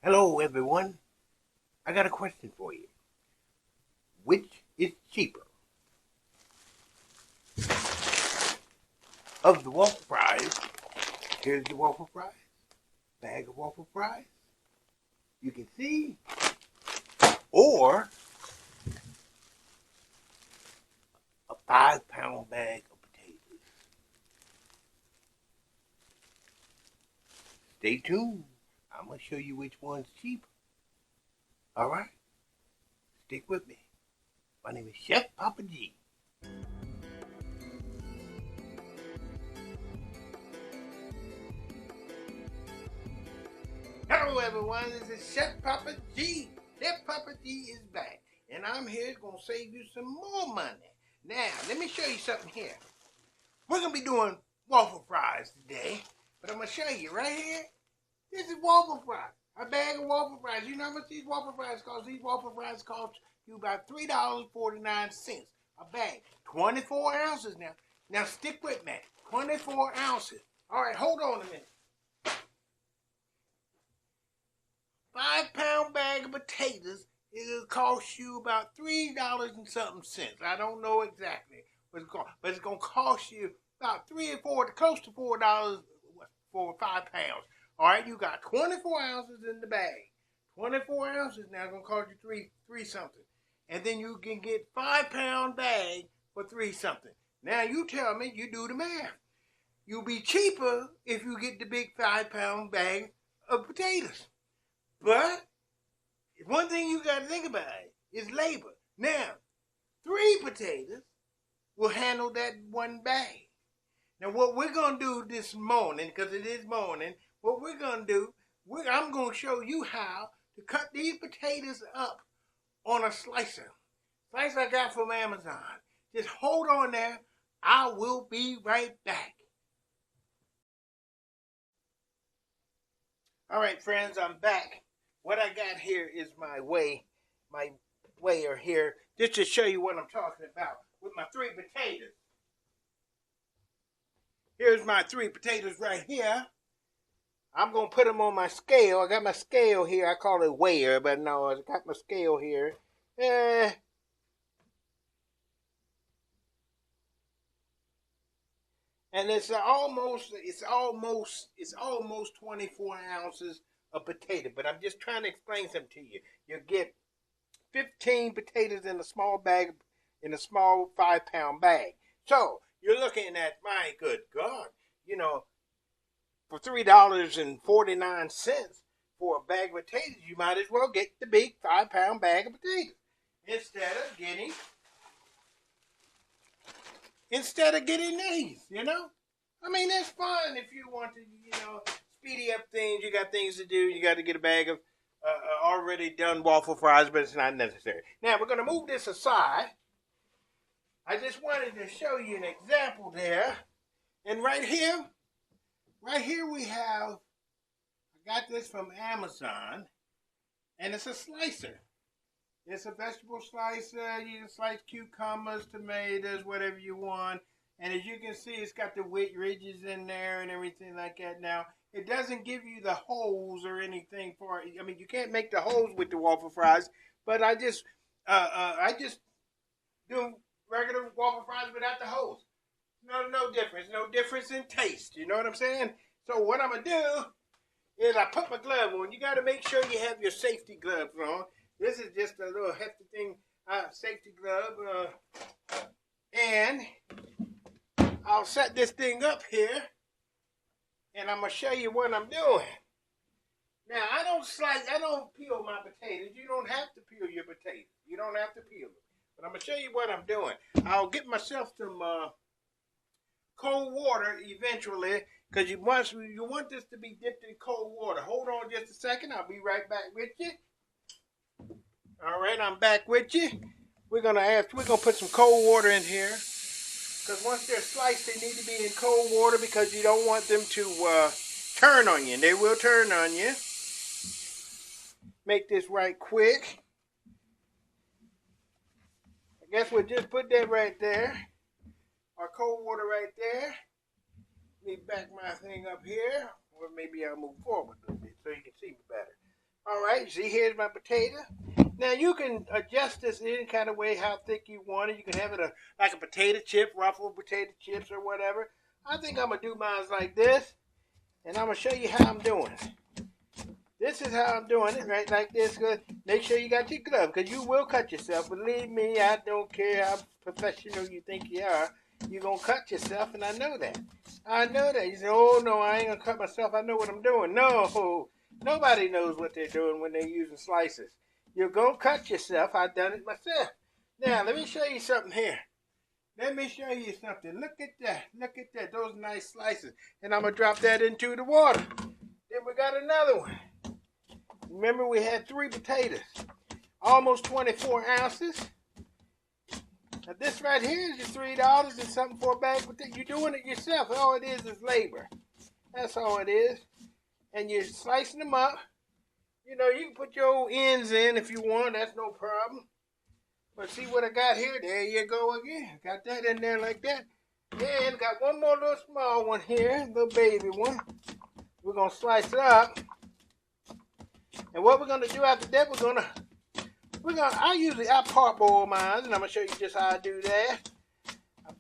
Hello, everyone. I got a question for you. Which is cheaper? Of the waffle fries, here's the waffle fries, bag of waffle fries. You can see, or a 5-pound bag of potatoes. Stay tuned. I'm going to show you which one's cheaper. All right? Stick with me. My name is Chef Papa G. Hello, everyone. This is Chef Papa G. Chef Papa G is back, and I'm here going to save you some more money. Now, let me show you something here. We're going to be doing waffle fries today, but I'm going to show you right here. This is waffle fries. A bag of waffle fries. You know how much these waffle fries cost? These waffle fries cost you about $3.49 a bag. 24 ounces now. Now, stick with me. 24 ounces. All right, hold on a minute. 5-pound bag of potatoes, it'll cost you about $3 and something cents. I don't know exactly what it's going, but it's gonna cost you about close to $4 for 5 pounds. All right, you got 24 ounces in the bag. 24 ounces now gonna cost you three something, and then you can get 5-pound bag for three something. Now you tell me, you do the math. You'll be cheaper if you get the big 5-pound bag of potatoes. But one thing you got to think about is labor. Now, 3 potatoes will handle that one bag. Now, what we're going to do this morning, because it is morning, what we're going to do, I'm going to show you how to cut these potatoes up on a slicer. Slicer I got from Amazon. Just hold on there. I will be right back. All right, friends, I'm back. What I got here is my weigher here, just to show you what I'm talking about with my 3 potatoes. Here's my 3 potatoes right here. I'm going to put them on my scale. I got my scale here. I call it weigher, but no, I got my scale here. And it's almost 24 ounces of potato. But I'm just trying to explain something to you. You get 15 potatoes in a small bag, in a small 5-pound bag. So you're looking at, my good God, for $3.49 for a bag of potatoes, you might as well get the big 5-pound bag of potatoes instead of getting these. I mean, that's fun if you want to, speedy up things. You got things to do. You got to get a bag of already done waffle fries, but it's not necessary. Now, we're going to move this aside. I just wanted to show you an example there. And right here we have, I got this from Amazon, and it's a slicer. It's a vegetable slicer. You can slice cucumbers, tomatoes, whatever you want. And as you can see, it's got the ridges in there and everything like that. Now, it doesn't give you the holes or anything for it. I mean, you can't make the holes with the waffle fries, but I just do regular waffle fries without the holes. No difference. No difference in taste. You know what I'm saying? So what I'm going to do is I put my glove on. You got to make sure you have your safety gloves on. This is just a little hefty thing, safety glove. And I'll set this thing up here, and I'm going to show you what I'm doing. Now, I don't peel my potatoes. You don't have to peel your potatoes. You don't have to peel them. But I'm going to show you what I'm doing. I'll get myself some cold water eventually, because you want this to be dipped in cold water. Hold on just a second. I'll be right back with you. All right, I'm back with you. We're gonna put some cold water in here, because once they're sliced, they need to be in cold water because you don't want them to turn on you. And they will turn on you. Make this right quick. I guess we'll just put that right there. Our cold water right there. Let me back my thing up here, or maybe I'll move forward a little bit so you can see me better. All right, see, here's my potato. Now you can adjust this any kind of way, how thick you want it. You can have it like a potato chip, Waffle potato chips or whatever. I think I'm gonna do mine like this, and I'm gonna show you how I'm doing it. This is how I'm doing it, right, like this. Good. Make sure you got your glove, because you will cut yourself. Believe me, I don't care how professional you think you are. You're going to cut yourself, and I know that. I know that. You say, oh, no, I ain't going to cut myself. I know what I'm doing. No, nobody knows what they're doing when they're using slices. You're going to cut yourself. I've done it myself. Now, let me show you something here. Let me show you something. Look at that. Look at that. Those nice slices. And I'm going to drop that into the water. Then we got another one. Remember, we had 3 potatoes, almost 24 ounces. Now, this right here is just $3 and something for a bag. You're doing it yourself. All it is labor. That's all it is. And you're slicing them up. You know, you can put your old ends in if you want. That's no problem. But see what I got here? There you go again. Got that in there like that. And got one more little small one here, little baby one. We're going to slice it up. And what we're gonna do after that, I parboil mine, and I'm gonna show you just how I do that. I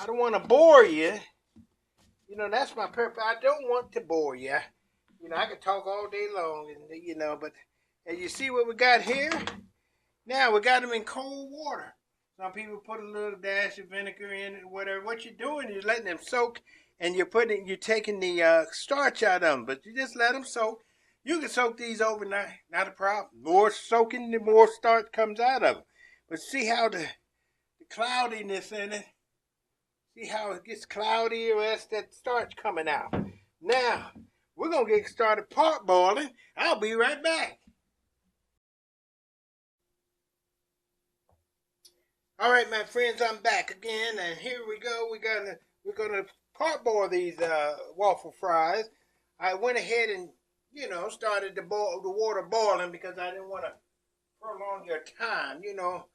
don't want to bore you. You know, that's my purpose. I don't want to bore you. You know, I can talk all day long, and you know, but as you see what we got here, now we got them in cold water. Some people put a little dash of vinegar in it, or whatever. What you're doing is letting them soak, and you're taking the starch out of them, but you just let them soak. You can soak these overnight, not a problem. The more soaking, the more starch comes out of them. But see how the cloudiness in it, see how it gets cloudier, that's that starch coming out. Now, we're going to get started parboiling. I'll be right back. All right, my friends, I'm back again, and here we go. We're gonna parboil these waffle fries. I went ahead and started the water boiling because I didn't want to prolong your time. You know,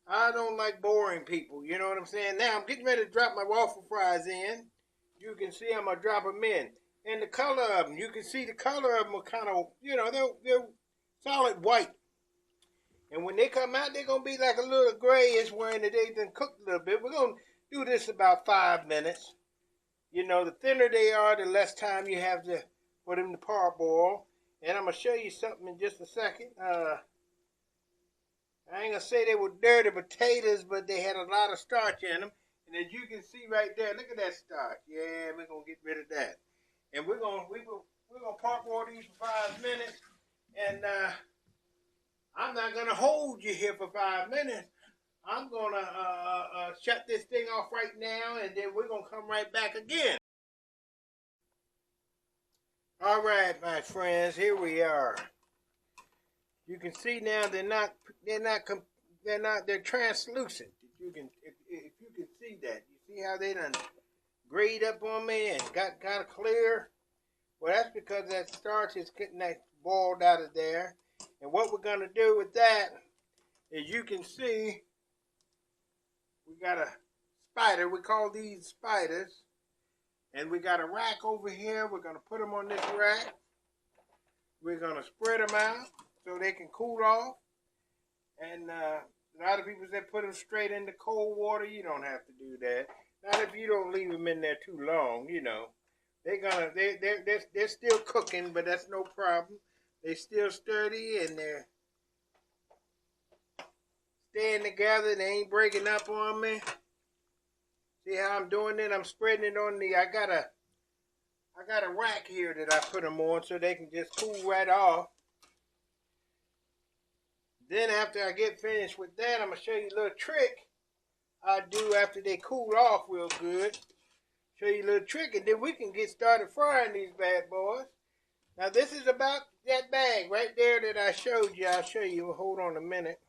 I don't like boring people. You know what I'm saying? Now I'm getting ready to drop my waffle fries in. You can see I'm gonna drop them in, and the color of them. You can see the color of them are kind of, they're solid white. And when they come out, they're gonna be like a little grayish, wherein they've been cooked a little bit. We're gonna do this about 5 minutes. You know, the thinner they are, the less time you have for them to parboil. And I'm going to show you something in just a second. I ain't going to say they were dirty potatoes, but they had a lot of starch in them. And as you can see right there, look at that starch. Yeah, we're going to get rid of that. And we're going to parboil these for 5 minutes. And I'm not going to hold you here for 5 minutes. I'm going to shut this thing off right now, and then we're going to come right back again. All right, my friends, here we are. You can see now they're translucent. If you can see that, you see how they done grayed up on me and got kind of clear. Well, that's because that starch is getting that boiled out of there. And what we're gonna do with that is, you can see, we got a spider. We call these spiders. And we got a rack over here. We're going to put them on this rack. We're going to spread them out so they can cool off. And a lot of people say put them straight into cold water. You don't have to do that. Not if you don't leave them in there too long, you know. They're still cooking, but that's no problem. They're still sturdy and they're staying together. They ain't breaking up on me. See how I'm doing it? I'm spreading it on I got a rack here that I put them on so they can just cool right off. Then after I get finished with that, I'm going to show you a little trick I do after they cool off real good. Show you a little trick, and then we can get started frying these bad boys. Now this is about that bag right there that I showed you. I'll show you. Hold on a minute.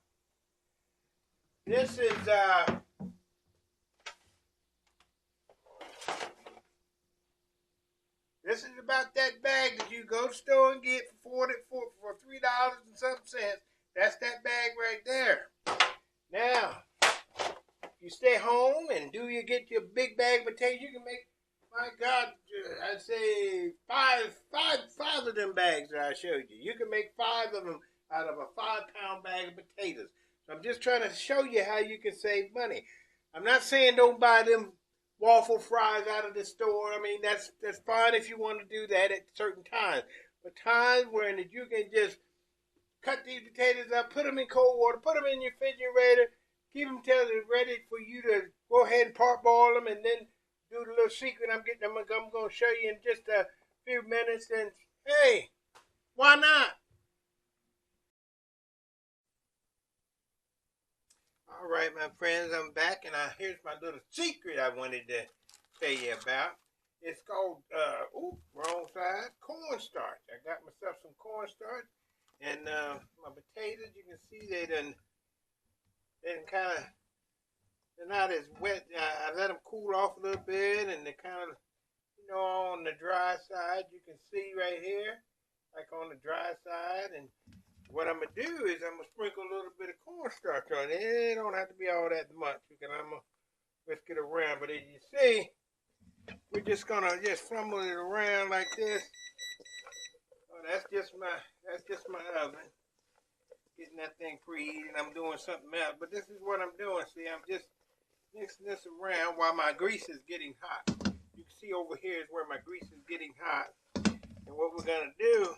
This is about that bag that you go to the store and get for $3 and some cents. That's that bag right there. Now, if you stay home and get your big bag of potatoes, you can make, my God, I'd say five 5 of them bags that I showed you. You can make 5 of them out of a 5-pound bag of potatoes. So I'm just trying to show you how you can save money. I'm not saying don't buy them waffle fries out of the store. I mean, that's fine if you want to do that at certain times. But times when you can just cut these potatoes up, put them in cold water, put them in your refrigerator, keep them till they're ready for you to go ahead and parboil them, and then do the little secret I'm going to show you in just a few minutes. And hey, why not? All right, my friends, I'm back, and here's my little secret I wanted to tell you about. It's called, wrong side, cornstarch. I got myself some cornstarch, and my potatoes, you can see they done kind of, they're not as wet. I let them cool off a little bit, and they're kind of, on the dry side. You can see right here, like on the dry side, and what I'm going to do is I'm going to sprinkle a little bit of cornstarch on it. It don't have to be all that much because I'm going to whisk it around. But as you see, we're just going to just fumble it around like this. Oh, that's just my oven. Getting that thing preheated. I'm doing something else. But this is what I'm doing. See, I'm just mixing this around while my grease is getting hot. You can see over here is where my grease is getting hot. And what we're going to do,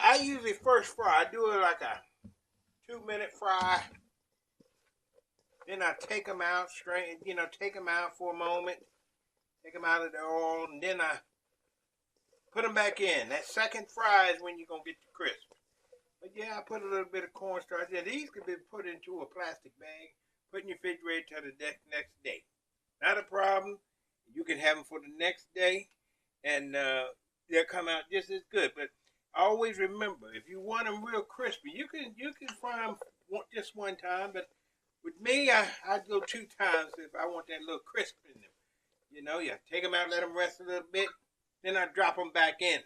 I usually first fry. I do it like a 2-minute fry. Then I take them out straight, take them out for a moment. Take them out of the oil, and then I put them back in. That second fry is when you're going to get the crisp. But yeah, I put a little bit of cornstarch. Yeah, these could be put into a plastic bag, put in your refrigerator till the next day. Not a problem. You can have them for the next day, and they'll come out just as good. But always remember, if you want them real crispy, you can fry them just one time. But with me, I go 2 times if I want that little crisp in them. You take them out, let them rest a little bit, then I drop them back in.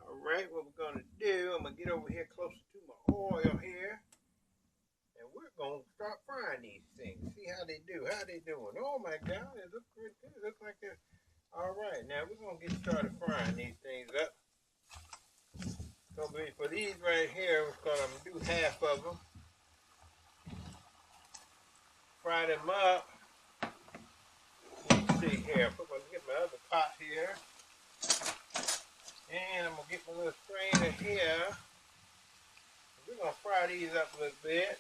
All right, what we're going to do, I'm going to get over here closer to my oil here. And we're going to start frying these things. See how they do. How they doing? Oh, my God. It looks pretty good. It looks like they're... All right. Now, we're going to get started frying these things up. So, for these right here, we're going to do half of them. Fry them up. Let's see here. I'm going to get my other pot here. And I'm going to get my little strainer here. We're going to fry these up a little bit.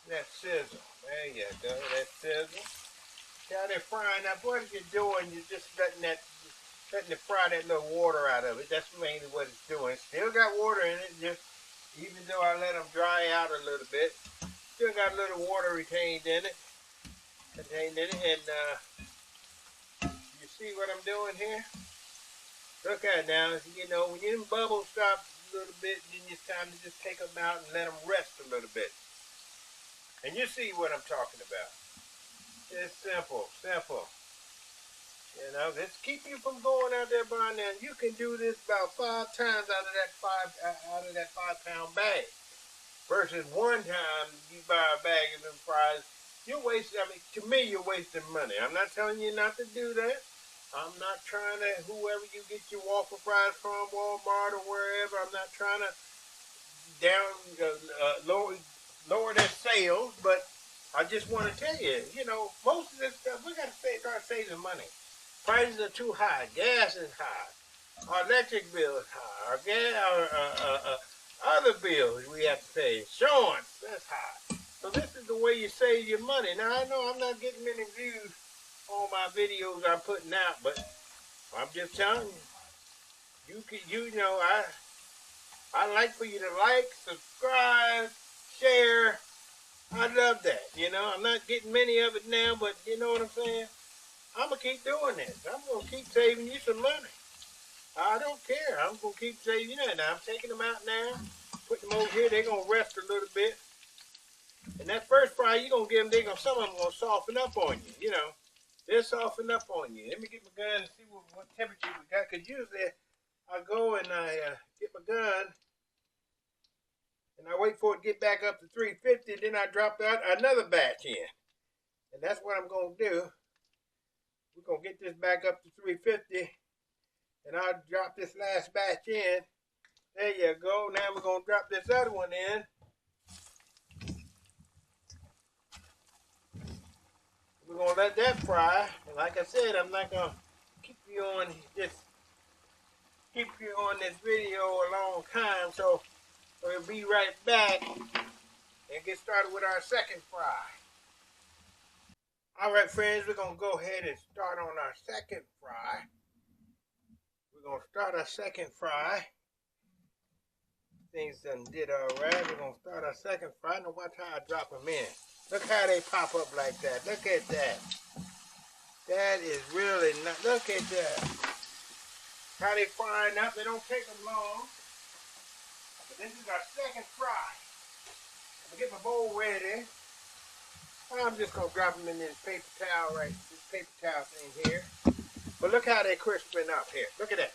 That sizzle. There you go. That sizzle. See how they're frying. Now, what you're doing, you're just letting it fry that little water out of it. That's mainly what it's doing. Still got water in it. Just even though I let them dry out a little bit, still got a little water retained in it. And you see what I'm doing here? Look at it now. When your bubbles stop a little bit, then it's time to just take them out and let them rest a little bit. And you see what I'm talking about. It's simple. Let's keep you from going out there buying that. You can do this about 5 times out of that 5-pound bag. Versus one time you buy a bag of them fries, you're wasting. To me, you're wasting money. I'm not telling you not to do that. I'm not trying to, whoever you get your waffle fries from, Walmart or wherever, I'm not trying to lower their sales, but I just want to tell you, most of this stuff, we got to start saving money. Prices are too high. Gas is high. Our electric bill is high. Our other bills we have to pay. Insurance, that's high. So this is the way you save your money. Now, I know I'm not getting many views on my videos I'm putting out, but I'm just telling you, I like for you to like, subscribe, share. I love that. I'm not getting many of it now, but you know what I'm saying? I'm going to keep doing this. I'm going to keep saving you some money. I don't care. I'm going to keep saving that. Now, I'm taking them out now, putting them over here. They're going to rest a little bit. And that first fry, you're going to give them, some of them going to soften up on you, They'll soften up on you. Let me get my gun and see what temperature we got. Because usually I go and I get my gun and I wait for it to get back up to 350, then I drop out another batch in. And that's what I'm going to do. We're going to get this back up to 350, and I'll drop this last batch in. There you go. Now we're going to drop this other one in. We're going to let that fry. And like I said, I'm not going to keep you on this video a long time. So we'll be right back and get started with our second fry. All right, friends, we're going to go ahead and start on our second fry. We're going to start our second fry. Things done did all right. We're going to start our second fry. Now watch how I drop them in. Look how they pop up like that. Look at that. That is really not. Look at that. How they frying up. They don't take them long. But this is our second fry. I'm going to get my bowl ready. I'm just going to drop them in this paper towel this paper towel thing here. But look how they're crisping up here. Look at that.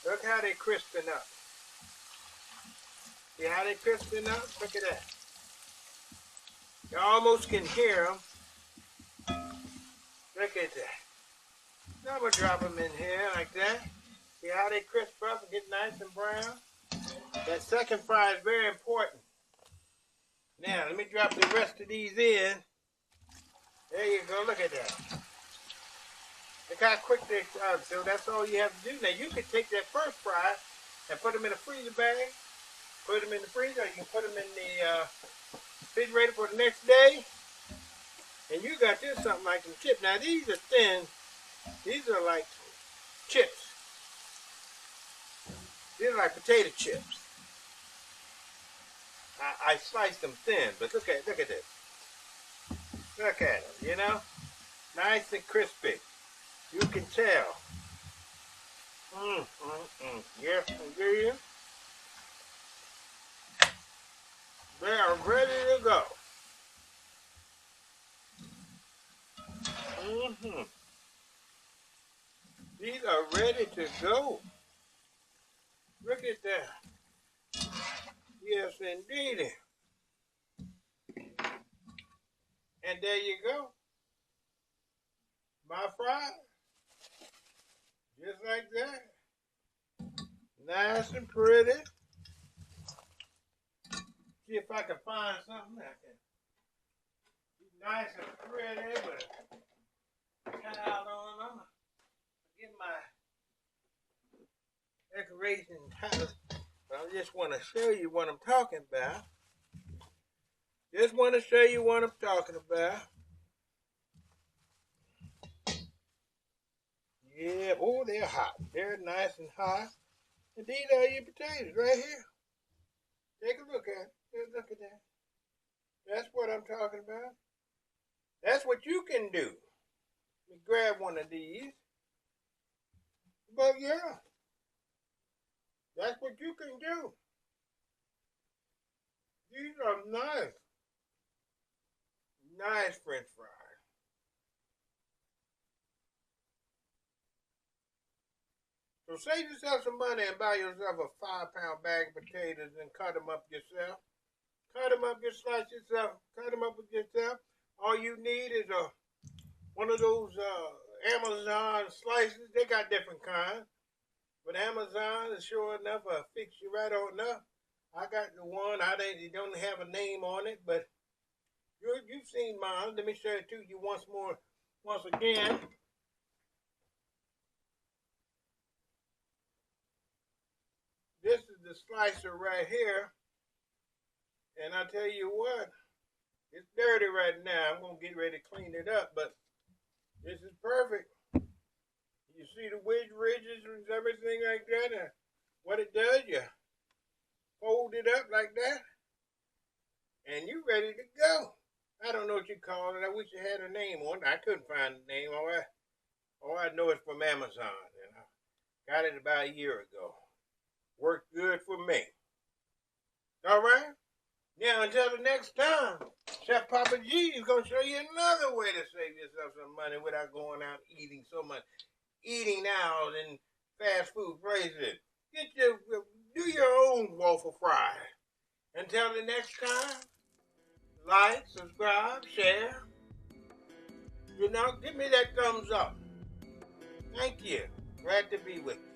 Look how they're crisping up. See how they're crisping up? Look at that. You almost can hear them. Look at that. Now I'm going to drop them in here like that. See how they crisp up and get nice and brown? That second fry is very important. Now, let me drop the rest of these in. There you go. Look at that. Look how quick they are. So that's all you have to do. Now, you can take that first fry and put them in a freezer bag. Put them in the freezer. You can put them in the refrigerator for the next day. And you got this something like some chips. Now, these are thin. These are like chips. These are like potato chips. I sliced them thin, but look at this. Look at them, you know? Nice and crispy. You can tell. Yes, indeed. They are ready to go. These are ready to go. Look at that. Yes, indeed. And there you go. My fry. Just like that. Nice and pretty. See if I can find something that can be nice and pretty, but towel on them. Get my decoration towel. I just want to show you what I'm talking about. Just want to show you what I'm talking about. Yeah, oh, they're hot. They're nice and hot. And these are your potatoes right here. Take a look at it. Just look at that. That's what I'm talking about. That's what you can do. Let me grab one of these. But yeah. That's what you can do. These are nice. Nice French fries. So save yourself some money and buy yourself a 5-pound bag of potatoes and cut them up yourself. Cut them up, just slice yourself. Cut them up with yourself. All you need is one of those Amazon slices. They got different kinds. But Amazon is sure enough fix you right on up. I got the one. It don't have a name on it, but you've seen mine. Let me show it to you once again. This is the slicer right here. And I tell you what, it's dirty right now. I'm going to get ready to clean it up, but this is perfect. You see the wedge ridges and everything like that? And what it does, you fold it up like that, and you're ready to go. I don't know what you call it. I wish it had a name on it. I couldn't find a name. All I know it's from Amazon. And I got it about a year ago. Worked good for me. All right? Now, until the next time, Chef Papa G is going to show you another way to save yourself some money without going out eating so much. Eating out in fast food places. Do your own waffle fry. Until the next time, like, subscribe, share. You know, give me that thumbs up. Thank you. Glad to be with you.